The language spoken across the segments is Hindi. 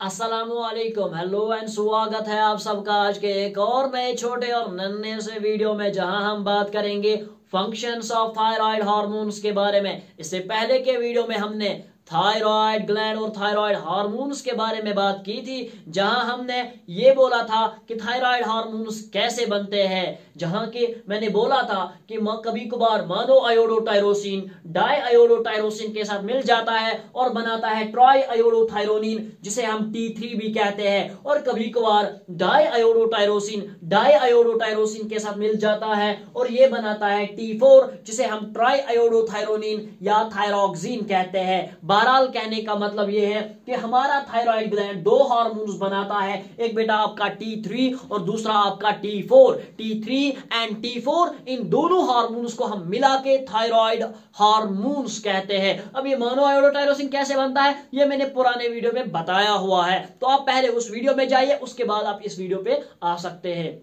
अस्सलामुअलैकुम, हेलो एंड स्वागत है आप सबका आज के एक और नए छोटे और नन्हे से वीडियो में, जहां हम बात करेंगे फंक्शंस ऑफ थायराइड हार्मोन्स के बारे में। इससे पहले के वीडियो में हमने थायराइड ग्लैंड और थायराइड हार्मोन्स के बारे में बात की थी, जहां हमने ये बोला था कि थायराइड हार्मोन्स कैसे बनते हैं, जहां कि मैंने बोला था कि कभी कभार मोनो आयोडोटायरोसिन डाई आयोडोटायरोसिन के साथ मिल जाता है और बनाता है ट्राई आयोडोथायरोनिन, जिसे हम T3 भी कहते हैं, और कभी कभार डाई आयोडोटायरोसिन के साथ मिल जाता है और ये बनाता है T4, जिसे हम ट्राई आयोडोथायरोनिन या थायरोक्सिन कहते हैं। बहरहाल कहने का मतलब यह है कि हमारा थायराइड ग्लैंड दो हार्मोन्स बनाता है, एक बेटा आपका T3 और दूसरा आपका T4। T3 एंड T4 इन दोनों हार्मोन्स को हम मिला के थायराइड हार्मोन्स कहते हैं। अब ये मोनो आयोडोटायरोसिन कैसे बनता है ये मैंने पुराने वीडियो में बताया हुआ है, तो आप पहले उस वीडियो में जाइए, उसके बाद आप इस वीडियो पे आ सकते हैं।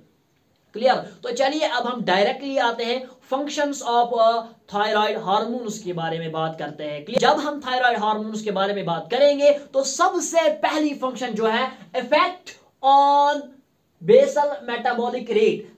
क्लियर? तो चलिए अब हम डायरेक्टली आते हैं फंक्शंस ऑफ थायराइड हार्मोन्स के बारे में बात करते हैं। जब हम थायराइड हार्मोन्स के बारे में बात करेंगे तो सबसे पहली फंक्शन जो है effect on basal metabolic rate.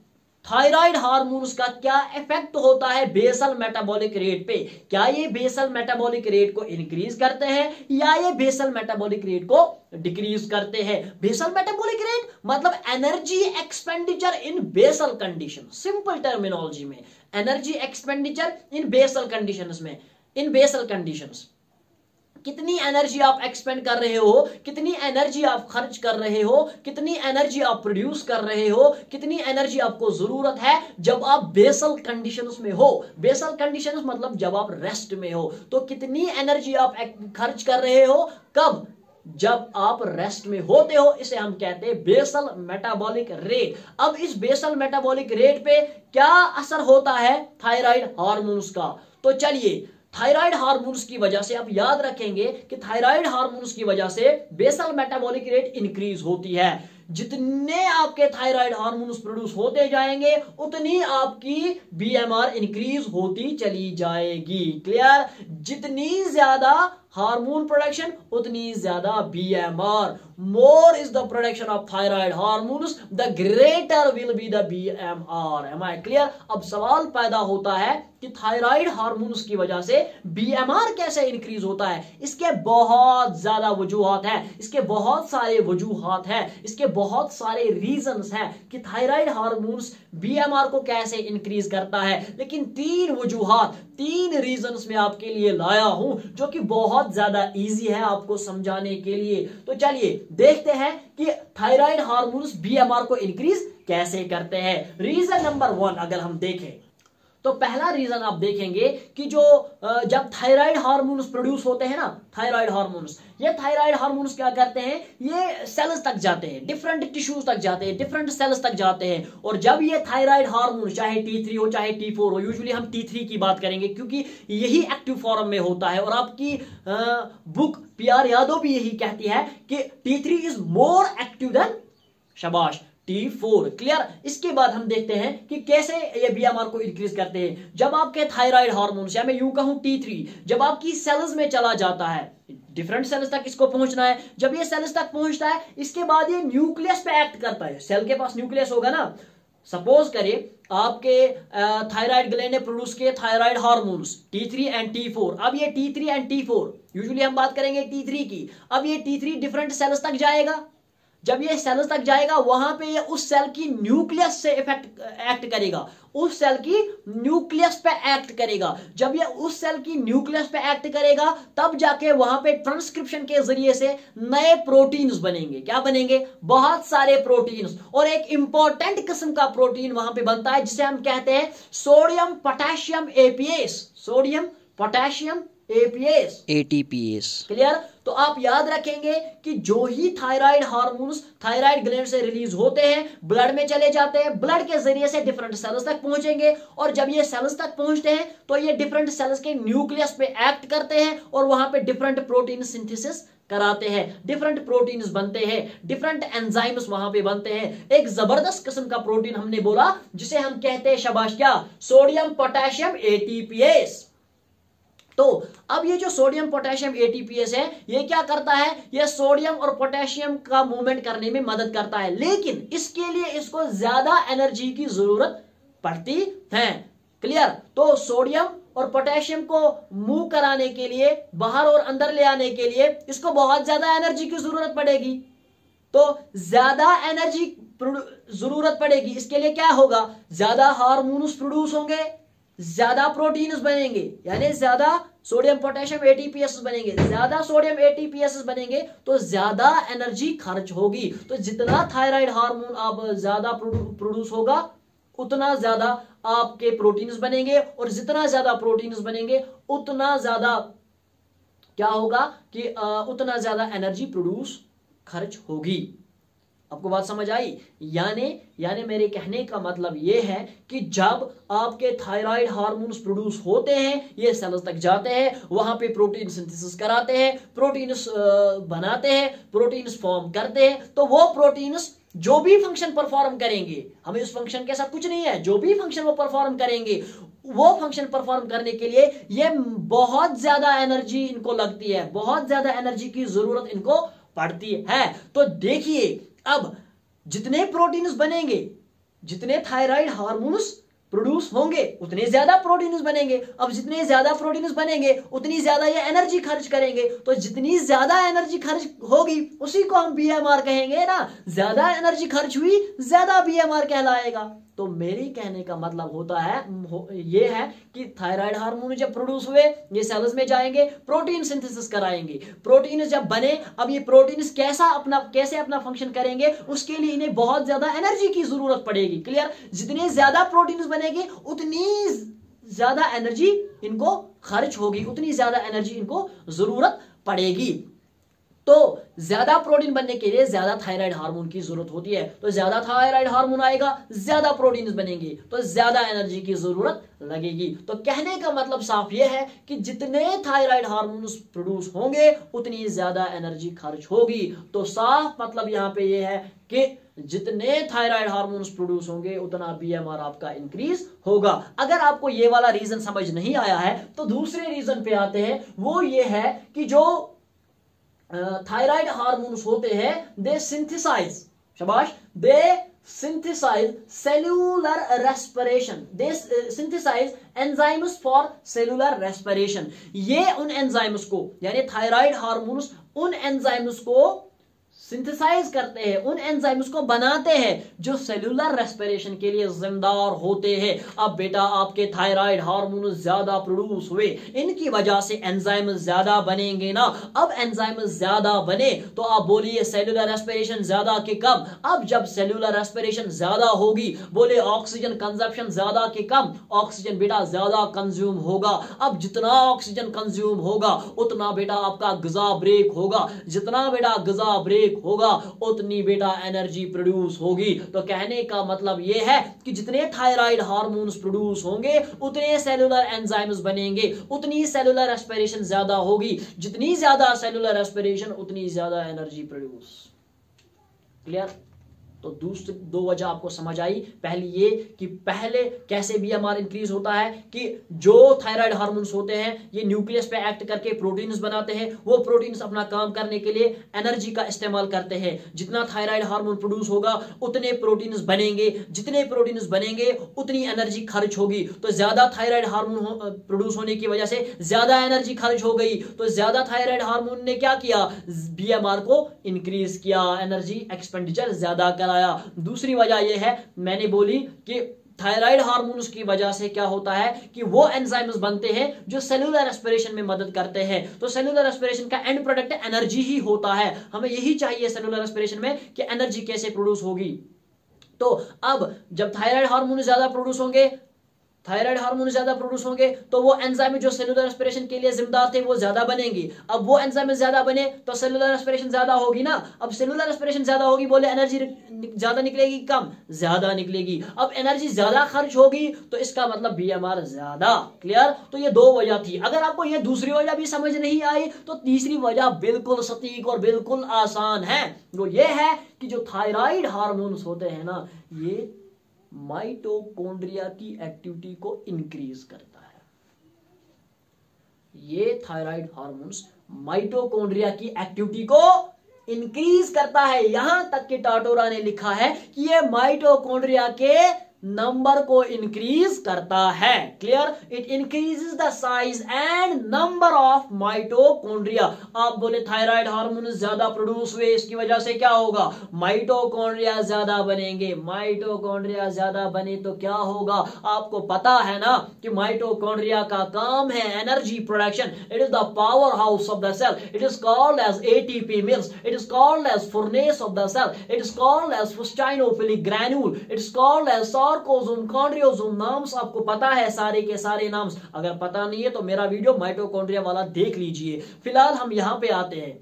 Thyroid hormones का क्या इफेक्ट होता है बेसल मेटाबॉलिक रेट पे? क्या ये बेसल मेटाबॉलिक रेट को इंक्रीज करते हैं या ये बेसल मेटाबॉलिक रेट को डिक्रीज करते हैं? बेसल मेटाबॉलिक रेट मतलब energy expenditure in basal condition. Simple terminology में energy expenditure in basal conditions में, इन बेसल कंडीशंस कितनी एनर्जी आप एक्सपेंड कर रहे हो, कितनी एनर्जी आप खर्च कर रहे हो, कितनी एनर्जी आप प्रोड्यूस कर रहे हो, कितनी एनर्जी आपको जरूरत है जब आप बेसल कंडीशंस में हो। बेसल कंडीशंस मतलब जब आप रेस्ट में हो, तो कितनी एनर्जी आप खर्च कर रहे हो, कब? जब आप रेस्ट में होते हो। इसे हम कहते हैं बेसल मेटाबॉलिक रेट। अब इस बेसल मेटाबॉलिक रेट पे क्या असर होता है थायराइड हार्मोन्स का? तो चलिए, थायराइड हार्मोन्स की वजह से आप याद रखेंगे कि थायराइड हार्मोन्स की वजह से बेसल मेटाबॉलिक रेट इंक्रीज होती है। जितने आपके थायराइड हार्मोन्स प्रोड्यूस होते जाएंगे उतनी आपकी बीएमआर इंक्रीज होती चली जाएगी। क्लियर? जितनी ज्यादा हार्मोन प्रोडक्शन उतनी ज्यादा BMR. More is the production of thyroid hormones the greater will be the BMR. Am I clear? अब सवाल पैदा होता है कि थायराइड हार्मोन्स की वजह से बीएमआर कैसे इंक्रीज होता है? इसके बहुत ज्यादा वजूहात है, इसके बहुत सारे वजूहात है, इसके बहुत सारे रीजंस हैं कि थायराइड हार्मोन्स बीएमआर को कैसे इंक्रीज करता है। लेकिन तीन वजूहात, तीन रीजंस में आपके लिए लाया हूं जो कि बहुत ज्यादा इजी है आपको समझाने के लिए। तो चलिए देखते हैं कि थायराइड हार्मोन्स बीएमआर को इंक्रीज कैसे करते हैं। रीजन नंबर 1 अगर हम देखें तो पहला रीजन आप देखेंगे कि जो जब थायराइड हार्मोन्स प्रोड्यूस होते हैं ना, थायराइड हार्मोन्स, ये थायराइड हार्मोन्स क्या करते हैं, ये सेल्स तक जाते हैं, डिफरेंट टिश्यूज तक जाते हैं, डिफरेंट सेल्स तक जाते हैं। और जब ये थायराइड हार्मोन चाहे T3 हो चाहे T4 हो, यूजुअली हम T3 की बात करेंगे क्योंकि यही एक्टिव फॉर्म में होता है, और आपकी बुक PR यादव भी यही कहती है कि T3 is more active then शाबाश T4। क्लियर? इसके बाद हम देखते हैं कि कैसे ये बीएमआर को इंक्रीज करते हैं। जब आपके थायराइड हार्मोन्स, या मैं यूं कहूं T3, जब आपकी सेल्स में चला जाता है, डिफरेंट सेल्स तक इसको पहुंचना है, जब ये सेल्स तक पहुंचता है इसके बाद ये न्यूक्लियस पे एक्ट करता है। सेल के पास न्यूक्लियस होगा ना। सपोज करिए आपके थायराइड ग्लैंड ने प्रोड्यूस किए thyroid hormones T3 and T4। अब ये T3 एंड T4, यूजुअली हम बात करेंगे T3 की। अब ये T3 डिफरेंट सेल्स तक जाएगा। जब ये सेल्स तक जाएगा वहां पे ये उस सेल की न्यूक्लियस से एक्ट करेगा, उस सेल की न्यूक्लियस पे एक्ट करेगा। जब ये उस सेल की न्यूक्लियस पे एक्ट करेगा तब जाके वहां पे ट्रांसक्रिप्शन के जरिए से नए प्रोटीन्स बनेंगे। क्या बनेंगे? बहुत सारे प्रोटीन्स। और एक इंपॉर्टेंट किस्म का प्रोटीन वहां पे बनता है जिसे हम कहते हैं sodium potassium APS. Sodium potassium ATPase। Clear? तो आप याद रखेंगे कि जो ही थायराइड हार्मोन्स थायराइड ग्लैंड से रिलीज होते हैं ब्लड में चले जाते हैं, ब्लड के जरिए से डिफरेंट सेल्स तक पहुंचेंगे, और जब ये सेल्स तक पहुंचते हैं तो ये डिफरेंट सेल्स के न्यूक्लियस पे एक्ट करते हैं और वहां पे डिफरेंट प्रोटीन सिंथेसिस कराते हैं, डिफरेंट प्रोटीन्स बनते हैं, डिफरेंट एंजाइम्स वहां पे बनते हैं। एक जबरदस्त किस्म का प्रोटीन हमने बोला जिसे हम कहते हैं शाबाश क्या, सोडियम पोटेशियम ATPase। तो अब ये जो सोडियम पोटेशियम एटीपीएस है, ये क्या करता है, ये सोडियम और पोटेशियम का मूवमेंट करने में मदद करता है, लेकिन इसके लिए इसको ज्यादा एनर्जी की जरूरत पड़ती है। क्लियर। तो सोडियम और पोटेशियम को मूव कराने के लिए, बाहर और अंदर ले आने के लिए इसको बहुत ज्यादा एनर्जी की जरूरत पड़ेगी। तो ज्यादा एनर्जी जरूरत पड़ेगी, इसके लिए क्या होगा, ज्यादा हार्मोन्स प्रोड्यूस होंगे, ज्यादा प्रोटीन्स बनेंगे, यानी ज्यादा सोडियम पोटेशियम एटीपीएस बनेंगे, ज्यादा सोडियम एटीपीएस बनेंगे तो ज्यादा एनर्जी खर्च होगी। तो जितना थायराइड हार्मोन आप ज्यादा प्रोड्यूस होगा उतना ज्यादा आपके प्रोटीन्स बनेंगे, और जितना ज्यादा प्रोटीन्स बनेंगे उतना ज्यादा क्या होगा कि उतना ज्यादा एनर्जी प्रोड्यूस खर्च होगी। आपको बात समझ आई? यानी मेरे कहने का मतलब यह है कि जब आपके थायराइड हार्मोन्स प्रोड्यूस होते हैं, ये सेल्स तक जाते हैं, वहां पे प्रोटीन सिंथेसिस कराते हैं, प्रोटीन्स बनाते हैं, प्रोटीन्स फॉर्म करते हैं, तो वो प्रोटीन्स जो भी फंक्शन परफॉर्म करेंगे, हमें उस फंक्शन के साथ कुछ नहीं है, जो भी फंक्शन वो परफॉर्म करेंगे, वो फंक्शन परफॉर्म करने के लिए ये बहुत ज्यादा एनर्जी इनको लगती है, बहुत ज्यादा एनर्जी की जरूरत इनको पड़ती है। तो देखिए, अब जितने प्रोटीन्स बनेंगे, जितने थायराइड हार्मोन्स प्रोड्यूस होंगे, उतने ज्यादा प्रोटीन्स बनेंगे। अब जितने ज्यादा प्रोटीन्स बनेंगे उतनी ज्यादा ये एनर्जी खर्च करेंगे, तो जितनी ज्यादा एनर्जी खर्च होगी उसी को हम बीएमआर कहेंगे ना। ज्यादा एनर्जी खर्च हुई, ज्यादा बीएमआर कहलाएगा। तो मेरे कहने का मतलब होता है ये है कि थायराइड हार्मोन जब प्रोड्यूस हुए, ये सेल्स में जाएंगे, प्रोटीन सिंथेसिस कराएंगे, प्रोटीन जब बने, अब ये प्रोटीन कैसे अपना फंक्शन करेंगे, उसके लिए इन्हें बहुत ज्यादा एनर्जी की जरूरत पड़ेगी। क्लियर। जितने ज्यादा प्रोटीन बनेंगे उतनी ज्यादा एनर्जी इनको खर्च होगी, उतनी ज्यादा एनर्जी इनको जरूरत पड़ेगी। तो ज्यादा प्रोटीन बनने के लिए ज्यादा थायराइड हार्मोन की जरूरत होती है। तो ज्यादा थायराइड हार्मोन आएगा, ज्यादा प्रोटीन बनेंगे, तो ज्यादा एनर्जी की जरूरत लगेगी। तो कहने का मतलब साफ यह है कि जितने थायराइड हार्मोन्स प्रोड्यूस होंगे उतनी ज्यादा एनर्जी खर्च होगी। तो साफ मतलब यहां पे यह है कि जितने थायराइड हार्मोन्स प्रोड्यूस होंगे उतना बीएमआर आपका इंक्रीज होगा। अगर आपको ये वाला रीजन समझ नहीं आया है तो दूसरे रीजन पे आते हैं। वो ये है कि जो थायराइड हार्मोन्स होते हैं, दे सिंथेसाइज, शाबाश, they synthesize cellular respiration, they synthesize enzymes for cellular respiration. ये उन एंजाइम्स को, यानी थायराइड हार्मोन्स उन एंजाइम्स को सिंथेसाइज करते हैं, उन एंजाइम्स को बनाते हैं जो सेल्यूलर रेस्पिरेशन के लिए जिम्मेदार होते हैं। अब बेटा आपके थायराइड हार्मोन ज्यादा प्रोड्यूस हुए, इनकी वजह से एंजाइम ज्यादा बनेंगे ना। अब एंजाइम ज्यादा बने तो आप बोलिए सेल्यूलर रेस्पिरेशन ज्यादा के कम। अब जब सेल्यूलर रेस्पिरेशन ज्यादा होगी, बोले ऑक्सीजन कंजप्शन ज्यादा के कम, ऑक्सीजन बेटा ज्यादा कंज्यूम होगा। अब जितना ऑक्सीजन कंज्यूम होगा उतना बेटा आपका ग़िज़ा ब्रेक होगा, जितना बेटा ग़िज़ा ब्रेक होगा उतनी बेटा एनर्जी प्रोड्यूस होगी। तो कहने का मतलब यह है कि जितने थायराइड हार्मोन्स प्रोड्यूस होंगे उतने सेल्यूलर एंजाइम्स बनेंगे, उतनी सेल्यूलर रेस्पिरेशन ज्यादा होगी, जितनी ज्यादा सेल्यूलर रेस्पिरेशन उतनी ज्यादा एनर्जी प्रोड्यूस। क्लियर। तो दूसरी दो वजह आपको समझ आई। पहली ये कि पहले कैसे बीएमआर इंक्रीज होता है कि जो थायराइड हार्मोन्स होते हैं ये न्यूक्लियस पे एक्ट करके प्रोटीन्स बनाते हैं, वो प्रोटीन्स अपना काम करने के लिए एनर्जी का इस्तेमाल करते हैं। जितना थायराइड हार्मोन प्रोड्यूस होगा उतने प्रोटीन्स बनेंगे, जितने प्रोटीन्स बनेंगे उतनी एनर्जी खर्च होगी। तो ज्यादा थायराइड हार्मोन प्रोड्यूस होने की वजह से ज्यादा एनर्जी खर्च हो गई, तो ज्यादा थायराइड हार्मोन ने क्या किया, बीएमआर को इंक्रीज किया, एनर्जी एक्सपेंडिचर ज्यादा करा। दूसरी वजह यह है, मैंने बोली कि थायराइड हार्मोन्स की वजह से क्या होता है कि वो एंजाइम्स बनते हैं जो सेल्यूलर रेस्पिरेशन में मदद करते हैं। तो सेल्यूलर रेस्पिरेशन का एंड प्रोडक्ट एनर्जी ही होता है। हमें यही चाहिए सेल्यूलर रेस्पिरेशन में कि एनर्जी कैसे प्रोड्यूस होगी। तो अब जब थायराइड हार्मोन ज्यादा प्रोड्यूस होंगे, थायराइड हार्मोन ज्यादा प्रोड्यूस होंगे तो वो एंजाइम जो सेल्यूलर रेस्पिरेशन के लिए जिम्मेदार थे वो ज्यादा बनेंगे। अब वो एंजाइम ज्यादा बने तो सेल्यूलर रेस्पिरेशन ज्यादा होगी ना। अब सेल्यूलर रेस्पिरेशन ज्यादा होगी, बोले एनर्जी ज्यादा निकलेगी कम, ज्यादा निकलेगी। अब एनर्जी ज्यादा खर्च होगी तो इसका मतलब बीएमआर ज्यादा। क्लियर। तो ये दो वजह थी। अगर आपको ये दूसरी वजह भी समझ नहीं आई तो तीसरी वजह बिल्कुल सटीक और बिल्कुल आसान है। वो ये है कि जो थायराइड हार्मोन्स होते हैं ना, ये माइटोकॉन्ड्रिया की एक्टिविटी को इंक्रीज करता है। ये थायराइड हार्मोन्स माइटोकॉन्ड्रिया की एक्टिविटी को इंक्रीज करता है। यहां तक कि टाटोरा ने लिखा है कि ये माइटोकॉन्ड्रिया के नंबर को इंक्रीज करता है। Clear? It increases the size and number of mitochondria. आप बोले थायराइड हार्मोन ज्यादा प्रोड्यूस हुए, इसकी वजह से क्या होगा? माइटोकॉन्ड्रिया ज्यादा बनेंगे। माइटोकॉन्ड्रिया ज्यादा बने तो क्या होगा? आपको पता है ना कि माइटोकॉन्ड्रिया का काम है energy production. It is the power house of the cell. It is called as ATP mills. It is called as furnace of the cell. It is called as fuchsinophilic granule. It is called as sarcosome, chondriosome. Names आपको पता है, सारे के सारे नाम्स। अगर पता नहीं है तो मेरा वीडियो माइटोकॉन्ड्रिया वाला देख लीजिए। फिलहाल हम यहां पे आते हैं।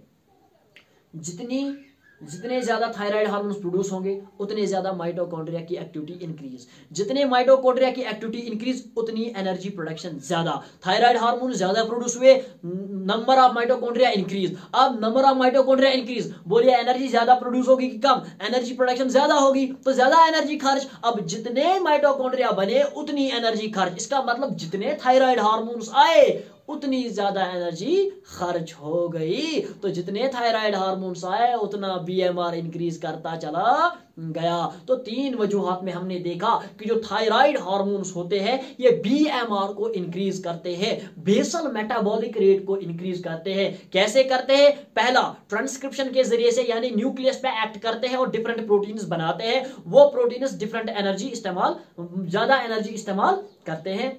जितने ज्यादा थायराइड हार्मोन्स प्रोड्यूस होंगे उतने ज्यादा माइटोकॉन्ड्रिया की एक्टिविटी इंक्रीज। जितने माइटोकॉन्ड्रिया की एक्टिविटी इंक्रीज उतनी एनर्जी प्रोडक्शन ज्यादा। थायराइड हार्मोन ज्यादा प्रोड्यूस हुए, नंबर ऑफ माइटोकॉन्ड्रिया इंक्रीज। अब नंबर ऑफ माइटोकॉन्ड्रिया इंक्रीज, बोलिए एनर्जी ज्यादा प्रोड्यूस होगी कि कम? एनर्जी प्रोडक्शन ज्यादा होगी तो ज्यादा एनर्जी खर्च। अब जितने माइटोकॉन्ड्रिया बने उतनी एनर्जी खर्च। इसका मतलब जितने थायराइड हार्मोन्स आए उतनी ज्यादा एनर्जी खर्च हो गई। तो जितने थायराइड हार्मोन्स आए उतना बीएमआर इंक्रीज करता चला गया। तो तीन वजूहात में हमने देखा कि जो थायराइड हार्मोन्स होते हैं ये बीएमआर को इंक्रीज करते हैं, बेसल मेटाबॉलिक रेट को इंक्रीज करते हैं। कैसे करते हैं? पहला, ट्रांसक्रिप्शन के जरिए से, यानी न्यूक्लियस पे एक्ट करते हैं और डिफरेंट प्रोटीन्स बनाते हैं। वो प्रोटीन्स डिफरेंट एनर्जी इस्तेमाल, ज्यादा एनर्जी इस्तेमाल करते हैं।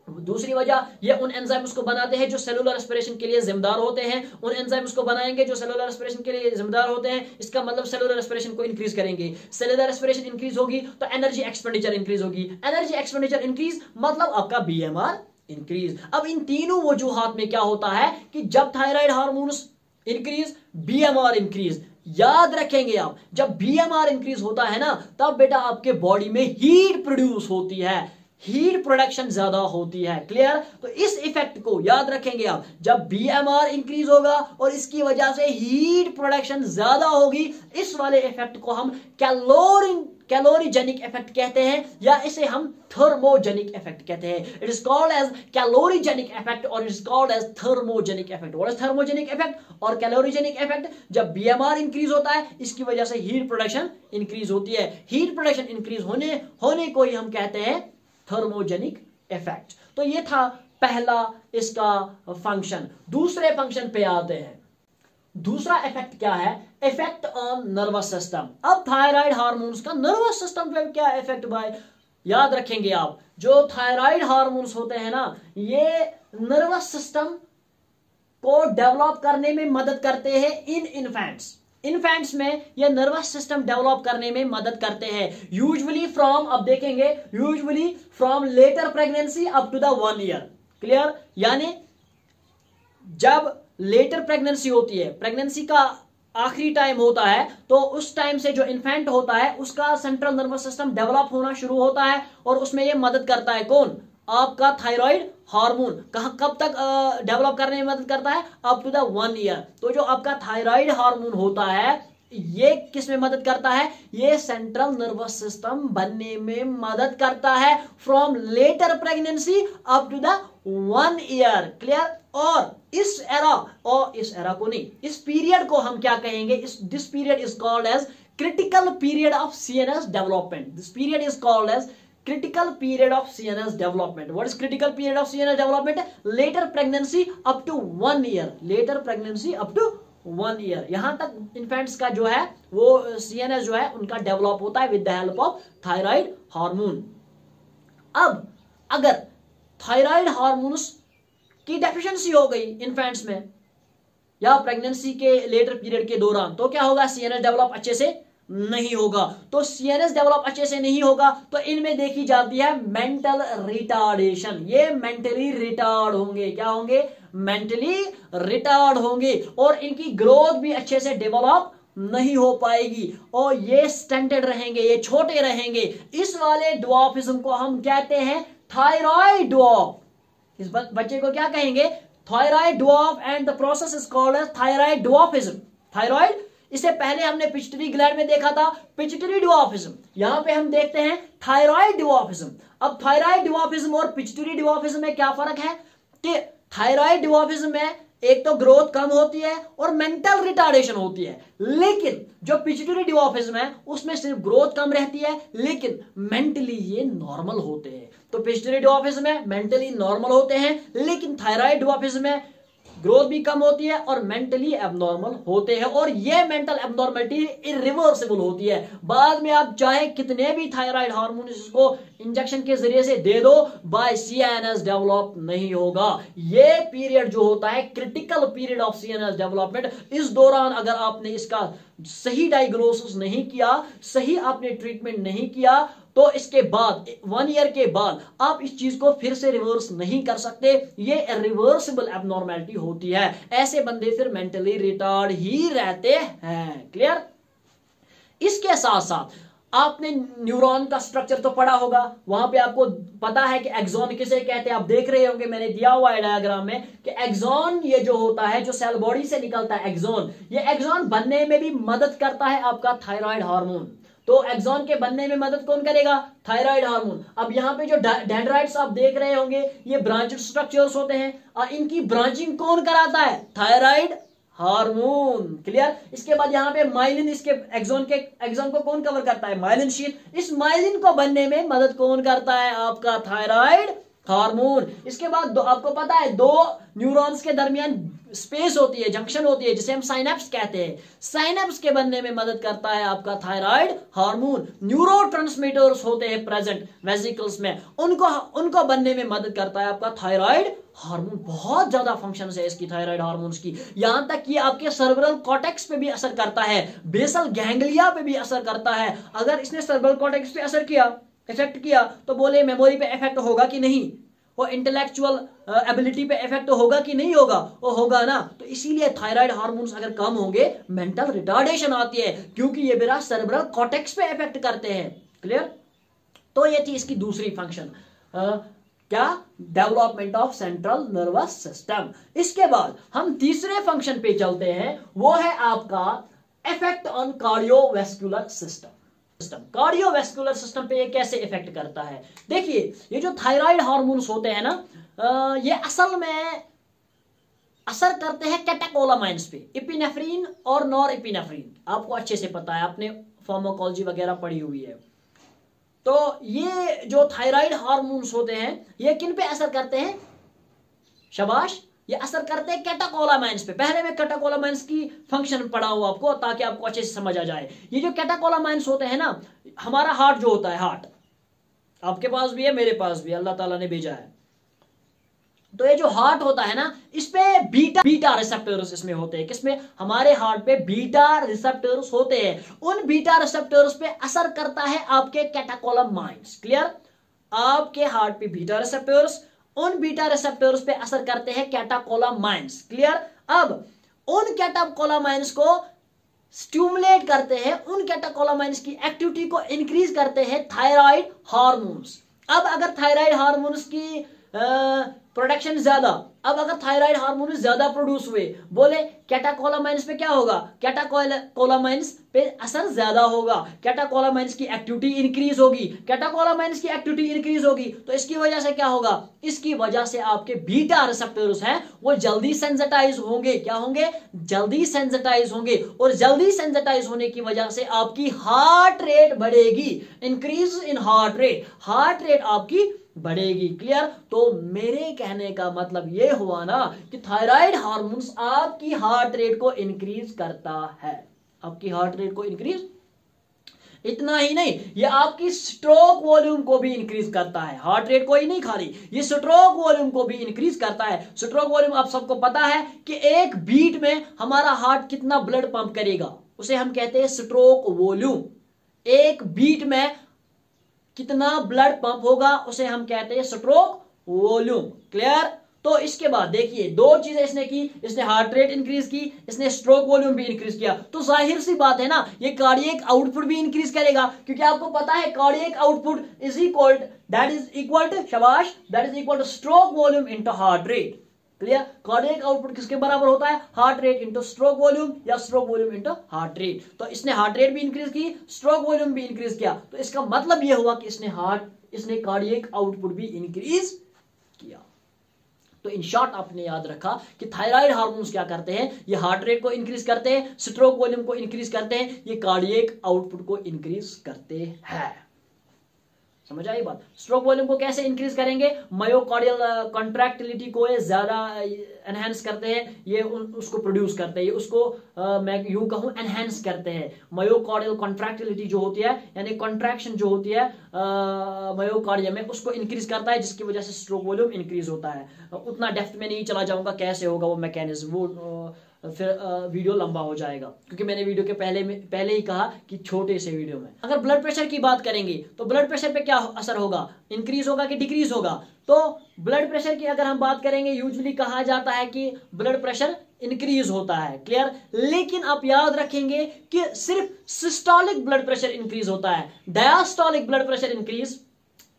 दूसरी वजह, ये उन एंजाइम्स को बनाते हैं जो सेलुलर रेस्पिरेशन के लिए जिम्मेदार होते हैं। उन एंजाइम्स को बनाएंगे जो सेलुलर रेस्पिरेशन के लिए जिम्मेदार होते हैं। इसका मतलब सेलुलर रेस्पिरेशन को इंक्रीज करेंगे। सेलुलर रेस्पिरेशन इंक्रीज होगी तो एनर्जी एक्सपेंडिचर इंक्रीज होगी। एनर्जी एक्सपेंडिचर इंक्रीज मतलब आपका बीएमआर इंक्रीज। अब इन तीनों वजूहात में क्या होता है कि जब thyroid hormones increase, BMR increase. याद रखेंगे आप, जब बीएमआर इंक्रीज होता है ना तब बेटा आपके बॉडी में हीट प्रोड्यूस होती है, हीट प्रोडक्शन ज्यादा होती है। क्लियर? तो इस इफेक्ट को याद रखेंगे आप, जब बीएमआर इंक्रीज होगा और इसकी वजह से हीट प्रोडक्शन ज्यादा होगी, इस वाले इफेक्ट को हम कैलोरीजेनिक इफेक्ट कहते हैं या इसे हम थर्मोजेनिक इफेक्ट कहते हैं। It is called as calorigenic effect और it is called as thermogenic effect. What is thermogenic effect और कैलोरीजेनिक इफेक्ट? जब बीएमआर इंक्रीज होता है इसकी वजह से हीट प्रोडक्शन इंक्रीज होती है। हीट प्रोडक्शन इंक्रीज होने को ही हम कहते हैं थर्मोजेनिक इफेक्ट। तो ये था पहला इसका फंक्शन। दूसरे फंक्शन पे आते हैं। दूसरा इफेक्ट क्या है? Effect on nervous system. अब थायराइड हार्मोन्स का नर्वस सिस्टम पे क्या इफेक्ट भाई? याद रखेंगे आप, जो थायराइड हार्मोन्स होते हैं ना ये नर्वस सिस्टम को डेवलप करने में मदद करते हैं इन इन्फेंट्स में ये नर्वस सिस्टम डेवलप करने में मदद करते हैं। यूजुअली फ्रॉम, अब देखेंगे, usually from later pregnancy up to the 1 year. Clear? यानी जब लेटर प्रेगनेंसी होती है, प्रेगनेंसी का आखिरी टाइम होता है, तो उस टाइम से जो इन्फेंट होता है उसका सेंट्रल नर्वस सिस्टम डेवलप होना शुरू होता है और उसमें यह मदद करता है। कौन? आपका थायराइड हार्मोन। कब तक डेवलप करने में मदद करता है? Up to the 1 year. तो जो आपका थायराइड हार्मोन होता है ये किस में मदद करता है? ये सेंट्रल नर्वस सिस्टम बनने में मदद करता है from later pregnancy up to the 1 year. Clear? और इस एरा को नहीं, इस पीरियड को हम क्या कहेंगे? This period is called as critical period of CNS development. This period is called as critical period of CNS development. What is critical period of CNS development? Later pregnancy up to 1 year. Later pregnancy up to 1 year. यहां तक इन्फेंट्स का जो है वो CNS जो है उनका डेवलप होता है with the help of thyroid hormone. अब अगर थायराइड हार्मोन्स की डेफिशिएंसी हो गई इन्फेंट्स में या प्रेगनेंसी के लेटर पीरियड के दौरान, तो क्या होगा? CNS डेवलप अच्छे से नहीं होगा। तो सीएनएस डेवलप अच्छे से नहीं होगा तो इनमें देखी जाती है मेंटल रिटार्डेशन। ये मेंटली रिटार्ड होंगे। क्या होंगे? मेंटली रिटार्ड होंगे और इनकी ग्रोथ भी अच्छे से डेवलप नहीं हो पाएगी और ये स्टंटेड रहेंगे, ये छोटे रहेंगे। इस वाले ड्वार्फिज्म को हम कहते हैं थायराइड ड्वार्फ। इस बच्चे को क्या कहेंगे? Thyroid dwarf and the process is called as thyroid dwarfism. Thyroid, इससे पहले हमने पिट्यूटरी ग्लैंड में देखा था पिट्यूटरी ड्वार्फिज्म। यहां पे हम देखते हैं थायराइड ड्वार्फिज्म। अब थायराइड ड्वार्फिज्म और पिट्यूटरी ड्वार्फिज्म में क्या फर्क है कि थायराइड डिवार्फिज्म में एक तो ग्रोथ कम होती है और मेंटल रिटार्डेशन होती है, लेकिन जो पिट्यूटरी डिवार्फिज्म है उसमें सिर्फ ग्रोथ कम रहती है लेकिन मेंटली ये नॉर्मल होते हैं। तो पिट्यूटरी डिवार्फिज्म में मेंटली नॉर्मल होते हैं, लेकिन थायराइड डिवार्फिज्म में ग्रोथ भी कम होती है और मेंटली एबनॉर्मल होते हैं, और ये मेंटल एबनॉर्मलिटी इरिवर्सिबल होती है। बाद में आप चाहे कितने भी थायराइड हार्मोन इसको इंजेक्शन के जरिए से दे दो, बाय सीएनएस डेवलप नहीं होगा। ये पीरियड जो होता है critical period of CNS development, इस दौरान अगर आपने इसका सही डायग्नोसिस नहीं किया, सही आपने ट्रीटमेंट नहीं किया, तो इसके बाद 1 ईयर के बाद आप इस चीज को फिर से रिवर्स नहीं कर सकते। ये रिवर्सिबल एबनॉर्मेलिटी होती है। ऐसे बंदे फिर मेंटली रिटार्ड ही रहते हैं। क्लियर? इसके साथ साथ आपने न्यूरॉन का स्ट्रक्चर तो पढ़ा होगा, वहां पे आपको पता है कि एक्सॉन किसे कहते हैं। आप देख रहे होंगे, मैंने दिया हुआ है डायग्राम में कि एक्सॉन ये जो होता है, जो सेल बॉडी से निकलता है एक्सॉन, ये एक्सॉन बनने में भी मदद करता है आपका थायराइड हार्मोन। तो एक्सॉन के बनने में मदद कौन करेगा? Thyroid hormone. अब यहाँ पे जो डेंड्राइट्स आप देख रहे होंगे, ये ब्रांचेड स्ट्रक्चर्स होते हैं और इनकी ब्रांचिंग कौन कराता है? Thyroid hormone. क्लियर? इसके बाद यहाँ पे माइलिन, इसके एक्सॉन को कौन कवर करता है? Myelin sheath. इस माइलिन को बनने में मदद कौन करता है? आपका थायराइड हार्मोन। इसके बाद आपको पता है 2 न्यूरॉन्स के दरमियान स्पेस होती है, जंक्शन होती है, जिसे हम साइनेप्स कहते हैं। साइनेप्स के बनने में मदद करता है आपका थायराइड हार्मोन। न्यूरोट्रांसमीटर्स होते हैं प्रेजेंट वेसिकल्स में, उनको बनने में मदद करता है आपका थायराइड हार्मोन। बहुत ज्यादा फंक्शंस है इसकी थायराइड हार्मोन्स की, यहां तक कि आपके सर्बरल कॉर्टेक्स पे भी असर करता है, बेसल गैंग्लिया पे भी असर करता है। अगर इसने सर्बरल कॉर्टेक्स पे असर किया, इफेक्ट किया, तो बोले मेमोरी पे इफेक्ट होगा कि नहीं? वो इंटेलेक्चुअल एबिलिटी पे इफेक्ट होगा कि नहीं होगा? वो होगा ना। तो इसीलिए थायराइड हार्मोन्स अगर कम होंगे मेंटल रिटार्डेशन आती है, क्योंकि ये मेरा सेरेब्रल कॉर्टेक्स पे इफेक्ट करते हैं। क्लियर? तो ये थी इसकी दूसरी फंक्शन, क्या? Development of central nervous system. इसके बाद हम तीसरे फंक्शन पे चलते हैं, वो है आपका effect on cardiovascular system. Cardiovascular system पे ये कैसे इफेक्ट करता है? देखिए, ये जो थायराइड हार्मोन्स होते हैं ना, ये असल में असर करते हैं कैटेकोलामाइंस पे, एपिनेफ्रिन और नॉर एपिनेफ्रिन। आपको अच्छे से पता है, आपने फार्माकोलॉजी वगैरह पढ़ी हुई है। तो ये जो थायराइड हार्मोन्स होते हैं, ये किन पे असर करते हैं? शाबाश, ये असर करते हैं कैटेकोलामाइंस पे। पहले मैं कैटेकोलामाइंस की फंक्शन पढ़ाऊं आपको, ताकि आपको अच्छे से समझ आ जाए। ये जो कैटेकोलामाइंस होते हैं ना, हमारा हार्ट जो होता है, हार्ट आपके पास भी है, मेरे पास भी, अल्लाह ताला ने भेजा है। तो ये जो हार्ट होता है ना, इस पे बीटा रिसेप्टर्स इसमें होते हैं। किसमें? हमारे हार्ट पे बीटा रिसेप्टर्स होते हैं। उन बीटा रिसेप्टर्स पे असर करता है आपके कैटेकोलामाइंस। क्लियर? आपके हार्ट पे बीटा रिसेप्टर्स, उन बीटा रिसेप्टर्स पे असर करते हैं कैटेकोलामाइंस। क्लियर? अब उन कैटेकोलामाइंस को स्टिमुलेट करते हैं, उन कैटेकोलामाइंस की एक्टिविटी को इंक्रीज करते हैं थायराइड हार्मोन्स। अब अगर थायराइड हार्मोन्स की प्रोडक्शन ज्यादा, अब अगर थायराइड हार्मोन ज्यादा प्रोड्यूस हुए, बोले कैटेकोलामाइंस पे क्या होगा? कैटेकोलामाइंस पे असर ज्यादा होगा, कैटेकोलामाइंस की एक्टिविटी इंक्रीज होगी। कैटेकोलामाइंस की एक्टिविटी इंक्रीज होगी तो इसकी वजह से क्या होगा? इसकी वजह से आपके बीटा रिसेप्टर्स हैं वो जल्दी सेंसिटाइज होंगे। क्या होंगे? जल्दी सेंसिटाइज होंगे, और जल्दी सेंसिटाइज होने की वजह से आपकी हार्ट रेट बढ़ेगी। इंक्रीज इन हार्ट रेट आपकी बढ़ेगी। क्लियर? तो मेरे कहने का मतलब ये हुआ ना कि थायराइड हार्मोन्स आपकी हार्ट रेट को इंक्रीज करता है, आपकी हार्ट रेट को इंक्रीज। इतना ही नहीं, ये आपकी स्ट्रोक वॉल्यूम को भी इंक्रीज करता है। हार्ट रेट को ही नहीं, खाली ये स्ट्रोक वॉल्यूम को भी इंक्रीज करता है। स्ट्रोक वॉल्यूम आप सबको पता है कि एक बीट में हमारा हार्ट कितना ब्लड पंप करेगा, उसे हम कहते हैं स्ट्रोक वॉल्यूम। एक बीट में कितना ब्लड पंप होगा उसे हम कहते हैं स्ट्रोक वॉल्यूम। क्लियर? तो इसके बाद देखिए, 2 चीजें इसने की, इसने हार्ट रेट इंक्रीज की, इसने स्ट्रोक वॉल्यूम भी इंक्रीज किया। तो जाहिर सी बात है ना, ये कार्डियक आउटपुट भी इंक्रीज करेगा, क्योंकि आपको पता है cardiac output is equal to stroke volume into heart rate. Clear? Cardiac output किसके बराबर होता है? Heart rate into stroke volume, या stroke volume into heart rate. तो इसने हार्ट रेट भी इंक्रीज की, स्ट्रोक वॉल्यूम भी इंक्रीज किया। तो इसका मतलब यह हुआ कि इसने कार्डियक आउटपुट भी इंक्रीज किया। तो इन शॉर्ट आपने याद रखा कि थायराइड हार्मोन्स क्या करते हैं, ये हार्ट रेट को इंक्रीज करते हैं, स्ट्रोक वॉल्यूम को इंक्रीज करते हैं, ये कार्डियक आउटपुट को इंक्रीज करते हैं। समझ आई बात। स्ट्रोक वॉल्यूम को कैसे इंक्रीज करेंगे, मायोकार्डियल कॉन्ट्रैक्टिलिटी को ये ज्यादा एनहेंस करते हैं, ये उसको प्रोड्यूस करते हैं, ये उसको मैं यूं कहूं एनहेंस करते हैं। मायोकार्डियल कॉन्ट्रैक्टिलिटी जो होती है यानी कॉन्ट्रैक्शन जो होती है मायोकार्डियम में, उसको इंक्रीज करता है, जिसकी वजह से स्ट्रोक वॉल्यूम इंक्रीज होता है। उतना डेप्थ में नहीं चला जाऊंगा कैसे होगा वो मैकेनिज्म, वो फिर वीडियो लंबा हो जाएगा, क्योंकि मैंने वीडियो के पहले ही कहा कि छोटे से वीडियो में। अगर ब्लड प्रेशर की बात करेंगे तो ब्लड प्रेशर पे क्या असर होगा, इंक्रीज होगा कि डिक्रीज होगा। तो ब्लड प्रेशर की अगर हम बात करेंगे, यूजुअली कहा जाता है कि ब्लड प्रेशर इंक्रीज होता है, क्लियर। लेकिन आप याद रखेंगे कि सिर्फ सिस्टोलिक ब्लड प्रेशर इंक्रीज होता है, डायस्टोलिक ब्लड प्रेशर इंक्रीज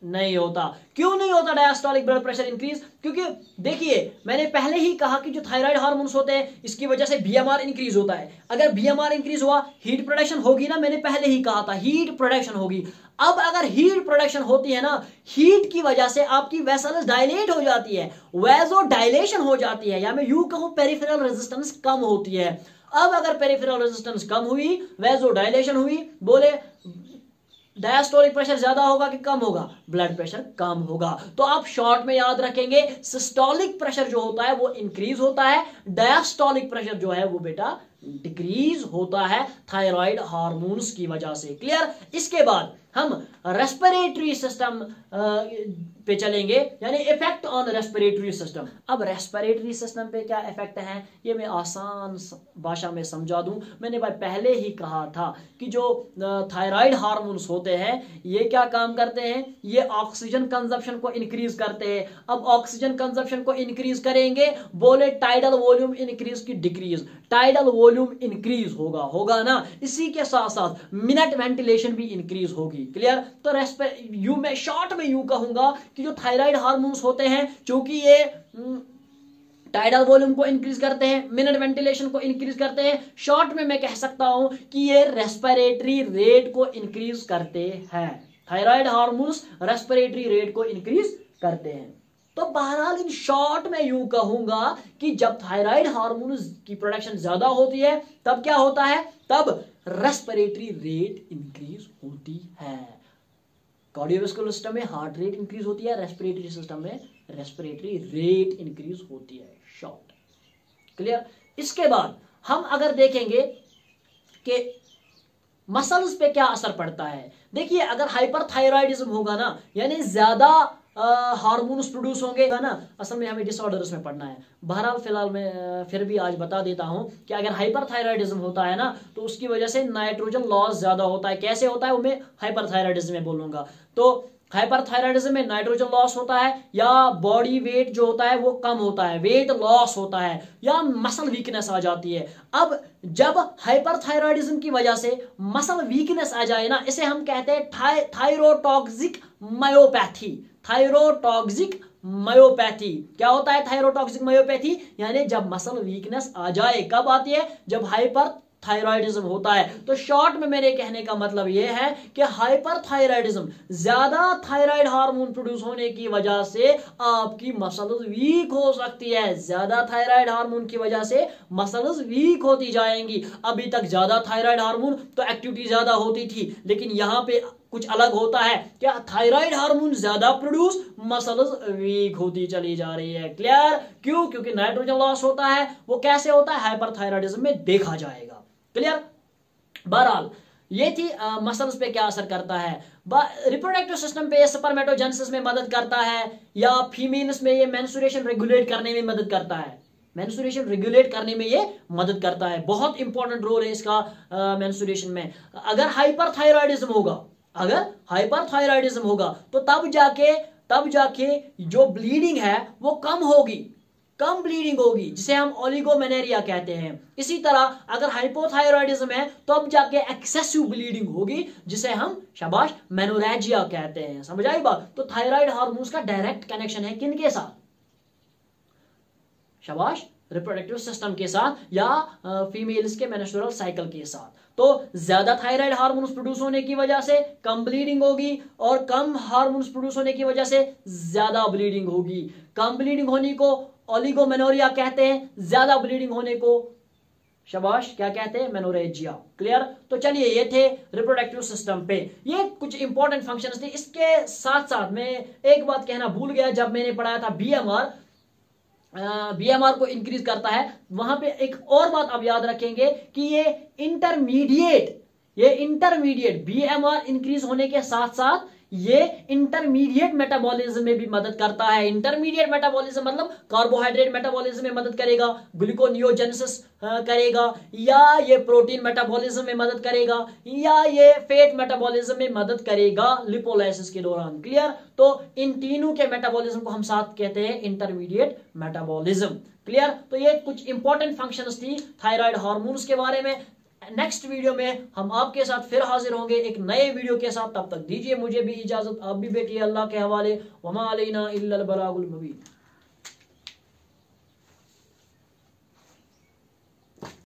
नहीं होता। क्यों नहीं होता डायस्टोलिक ब्लड प्रेशर इंक्रीज, क्योंकि देखिए मैंने पहले ही कहा कि जो थायराइड हार्मोन्स होते हैं इसकी वजह से बीएमआर इंक्रीज होता है। अगर बीएमआर इंक्रीज हुआ हीट प्रोडक्शन होगी ना, मैंने पहले ही कहा था हीट प्रोडक्शन होगी। अब अगर हीट प्रोडक्शन होती है ना, हीट की वजह से आपकी वेसल्स डायलेट हो जाती है, वेसो डायलेशन हो जाती है, या मैं यूं कहूं पेरिफेरल रेजिस्टेंस कम होती है। अब अगर पेरिफेरल रेजिस्टेंस कम हुई, वेसो डायलेशन हुई, बोले डायस्टोलिक प्रेशर ज्यादा होगा कि कम होगा, ब्लड प्रेशर कम होगा। तो आप शॉर्ट में याद रखेंगे सिस्टोलिक प्रेशर जो होता है वो इंक्रीज होता है, डायस्टोलिक प्रेशर जो है वो बेटा डिक्रीज होता है थायराइड हार्मोन्स की वजह से, क्लियर। इसके बाद हम रेस्पिरेटरी सिस्टम पे चलेंगे, यानी इफेक्ट ऑन रेस्पिरेटरी सिस्टम। अब रेस्पिरेटरी सिस्टम पे क्या इफेक्ट है ये मैं आसान भाषा में समझा दूं। मैंने भाई पहले ही कहा था कि जो थायराइड हार्मोन्स होते हैं ये क्या काम करते हैं, ये ऑक्सीजन कंजप्शन को इंक्रीज करते हैं। अब ऑक्सीजन कंजप्शन को इंक्रीज करेंगे, बोले टाइडल वॉल्यूम इंक्रीज की डिक्रीज, टाइडल वॉल्यूम इंक्रीज होगा ना, इसी के साथ साथ मिनट वेंटिलेशन भी इंक्रीज होगी, क्लियर। तो यू मैं शॉर्ट में यूं कहूंगा कि जो थायराइड हार्मोन्स होते हैं क्योंकि ये टाइडल वॉल्यूम को इंक्रीज करते हैं, मिनट वेंटिलेशन को इंक्रीज करते हैं, शॉर्ट में मैं कह सकता हूं कि ये रेस्पिरेटरी रेट को इंक्रीज करते हैं। थायराइड हार्मोन्स रेस्पिरेटरी रेट को इंक्रीज करते हैं। तो बहरहाल इन शॉर्ट में यूं कहूंगा कि जब थायराइड हार्मोन्स की प्रोडक्शन ज्यादा होती है तब क्या होता है, तब रेस्पिरेटरी रेट इंक्रीज होती है। कार्डियोवास्कुलर सिस्टम में हार्ट रेट इंक्रीज होती है, रेस्पिरेटरी सिस्टम में रेस्पिरेटरी रेट इंक्रीज होती है, शॉर्ट, क्लियर। इसके बाद हम अगर देखेंगे कि मसल्स पे क्या असर पड़ता है, देखिए अगर हाइपरथायराइडिज्म होगा ना, यानी ज्यादा हार्मोन्स प्रोड्यूस होंगे ना, असल में हमें डिसऑर्डर्स में पढ़ना है। बहरहाल फिलहाल मैं फिर भी आज बता देता हूं कि अगर हाइपरथायराइडिज्म होता है ना तो उसकी वजह से नाइट्रोजन लॉस ज्यादा होता है। कैसे होता है वो मैं हाइपरथायराइडिज्म में बोलूंगा। तो हाइपरथायराइडिज्म में नाइट्रोजन लॉस होता है, या बॉडी वेट जो होता है वो कम होता है, वेट लॉस होता है, या मसल वीकनेस आ जाती है। अब जब हाइपरथायराइडिज्म की वजह से मसल वीकनेस आ जाए ना, इसे हम कहते हैं थायरोटॉक्सिक मायोपैथी। थायरोटॉक्सिक मायोपैथी क्या होता है, थायरोटॉक्सिक मायोपैथी यानी जब मसल वीकनेस आ जाए, कब आती है, जब हाइपरथायराइडिज्म होता है। तो शॉर्ट में मेरे कहने का मतलब यह है कि हाइपरथायराइडिज्म, ज्यादा थायराइड हार्मोन प्रोड्यूस होने की वजह से आपकी मसल्स वीक हो सकती है। ज्यादा थायराइड हार्मोन की वजह से मसल्स वीक होती जाएंगी। अभी तक ज्यादा थायराइड हार्मोन तो एक्टिविटी ज्यादा होती थी, लेकिन यहां पे कुछ अलग होता है, क्या थायराइड हार्मोन ज्यादा प्रोड्यूस, मसल्स वीक होती चली जा रही है, क्लियर। क्यों, क्योंकि नाइट्रोजन लॉस होता है। वो कैसे होता है, हाइपरथायराइडिज्म में देखा जाएगा, क्लियर। बहरहाल ये थी मसल्स पे क्या असर करता है। रिप्रोडक्टिव सिस्टम पे स्पर्मेटोजेनेसिस में मदद करता है, या फीमेल्स में ये मेंस्ट्रुएशन रेगुलेट करने में मदद करता है। मेंस्ट्रुएशन रेगुलेट करने में ये मदद करता है, बहुत इंपॉर्टेंट रोल है इसका मेंस्ट्रुएशन में। अगर हाइपरथायराइडिज्म होगा तो तब जाके जो ब्लीडिंग है वो कम ब्लीडिंग होगी, जिसे हम ओलिगोमेनेरिया कहते हैं। इसी तरह अगर हाइपोथायराइडिज्म है तो अब जाके एक्सेसिव ब्लीडिंग होगी, जिसे हम शाबाश मेनोरेजिया कहते हैं। समझ आई बात। तो थायराइड हार्मोन्स का डायरेक्ट कनेक्शन है किनके साथ, शाबाश रिप्रोडक्टिव सिस्टम के साथ, या फीमेल्स के मेंस्ट्रुअल साइकिल के साथ। तो ज्यादा थायराइड हार्मोन्स प्रोड्यूस होने की वजह से कम ब्लीडिंग होगी, और कम हार्मोन्स प्रोड्यूस होने की वजह से ज्यादा ब्लीडिंग होगी। कम ब्लीडिंग होने को ओलिगोमेनोरिया कहते हैं ज्यादा ब्लीडिंग होने को, शाबाश, क्या कहते हैं, मेनोरेजिया। क्लियर। तो चलिए ये थे रिप्रोडक्टिव सिस्टम पे, ये कुछ इंपॉर्टेंट फंक्शंस थे। इसके साथ साथ मैं एक बात कहना भूल गया, जब मैंने पढ़ाया था बीएमआर को इंक्रीज करता है, वहां पे एक और बात आप याद रखेंगे कि ये इंटरमीडिएट बीएमआर इंक्रीज होने के साथ साथ ये इंटरमीडिएट मेटाबॉलिज्म में भी मदद करता है। इंटरमीडिएट मेटाबॉलिज्म मतलब कार्बोहाइड्रेट मेटाबॉलिज्म में मदद करेगा, ग्लूकोनियोजेनेसिस करेगा, या ये प्रोटीन मेटाबॉलिज्म में मदद करेगा, या ये फैट मेटाबॉलिज्म में मदद करेगा लिपोलाइसिस के दौरान। क्लियर। तो इन तीनों के मेटाबॉलिज्म को हम साथ कहते हैं इंटरमीडिएट मेटाबॉलिज्म। क्लियर। तो ये कुछ इंपॉर्टेंट फंक्शंस थी थायराइड हार्मोन्स के बारे में। नेक्स्ट वीडियो में हम आपके साथ फिर हाजिर होंगे एक नए वीडियो के साथ। तब तक दीजिए मुझे भी इजाजत, आप भी बैठिए अल्लाह के हवाले। वमा अलैना इल्लल बलागुल मुबीन।